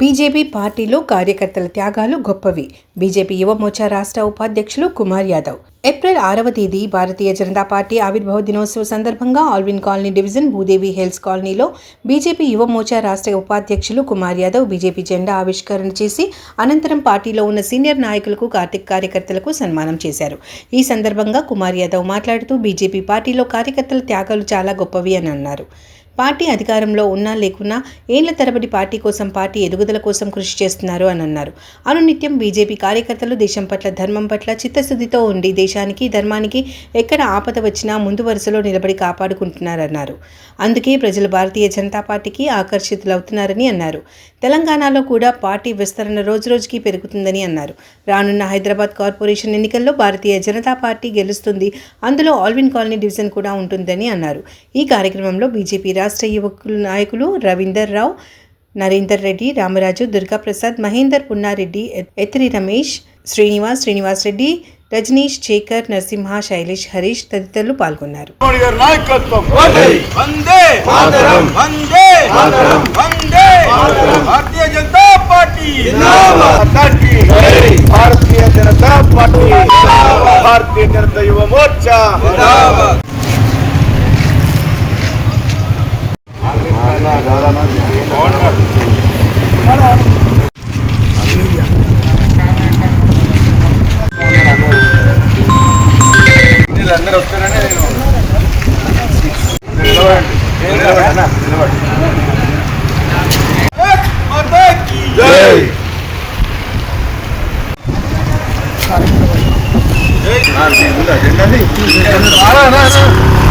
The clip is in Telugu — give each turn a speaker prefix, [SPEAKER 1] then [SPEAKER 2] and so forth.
[SPEAKER 1] బీజేపీ పార్టీలో కార్యకర్తల త్యాగాలు గొప్పవి. బీజేపీ యువ మోర్చా రాష్ట్ర ఉపాధ్యక్షులు కుమార్ యాదవ్. ఏప్రిల్ 6వ తేదీ భారతీయ జనతా పార్టీ ఆవిర్భావ దినోత్సవ సందర్భంగా Allwyn colony division Bhudevi hills కాలనీలో బీజేపీ యువ మోర్చా రాష్ట్ర ఉపాధ్యక్షులు కుమార్ యాదవ్ బీజేపీ జెండా ఆవిష్కరణ చేసి అనంతరం పార్టీలో ఉన్న సీనియర్ నాయకులకు కార్యకర్తలకు సన్మానం చేశారు. ఈ సందర్భంగా కుమార్ యాదవ్ మాట్లాడుతూ బీజేపీ పార్టీలో కార్యకర్తల త్యాగాలు చాలా గొప్పవి అని అన్నారు. పార్టీ అధికారంలో ఉన్నా లేకున్నా ఏళ్ల తరబడి పార్టీ కోసం, పార్టీ ఎదుగుదల కోసం కృషి చేస్తున్నారు అని అన్నారు. అనునిత్యం బీజేపీ కార్యకర్తలు దేశం పట్ల, ధర్మం పట్ల చిత్తశుద్ధితో ఉండి దేశానికి, ధర్మానికి ఎక్కడ ఆపద వచ్చినా ముందు వరుసలో నిలబడి కాపాడుకుంటున్నారన్నారు. అందుకే ప్రజలు భారతీయ జనతా పార్టీకి ఆకర్షితులవుతున్నారని అన్నారు. తెలంగాణలో కూడా పార్టీ విస్తరణ రోజురోజుకి పెరుగుతుందని అన్నారు. రానున్న హైదరాబాద్ కార్పొరేషన్ ఎన్నికల్లో భారతీయ జనతా పార్టీ గెలుస్తుంది. అందులో ఆల్విన్ కాలనీ డివిజన్ కూడా ఉంటుందని అన్నారు. ఈ కార్యక్రమంలో బీజేపీ రాష్ట్ర యువకుల నాయకులు రవీందర్ రావు, నరేందర్ రెడ్డి, రామరాజు, దుర్గాప్రసాద్, మహేందర్, పున్నారెడ్డి, ఎత్తిరి రమేష్, శ్రీనివాస్ రెడ్డి, రజనీష్, శేఖర్, నరసింహ, శైలేష్, హరీష్ తదితరులు పాల్గొన్నారు.
[SPEAKER 2] భారతీయ జనతా పార్టీ, భారతీయ జనతా యువ మోర్చా. అందరూ వస్తారని నేను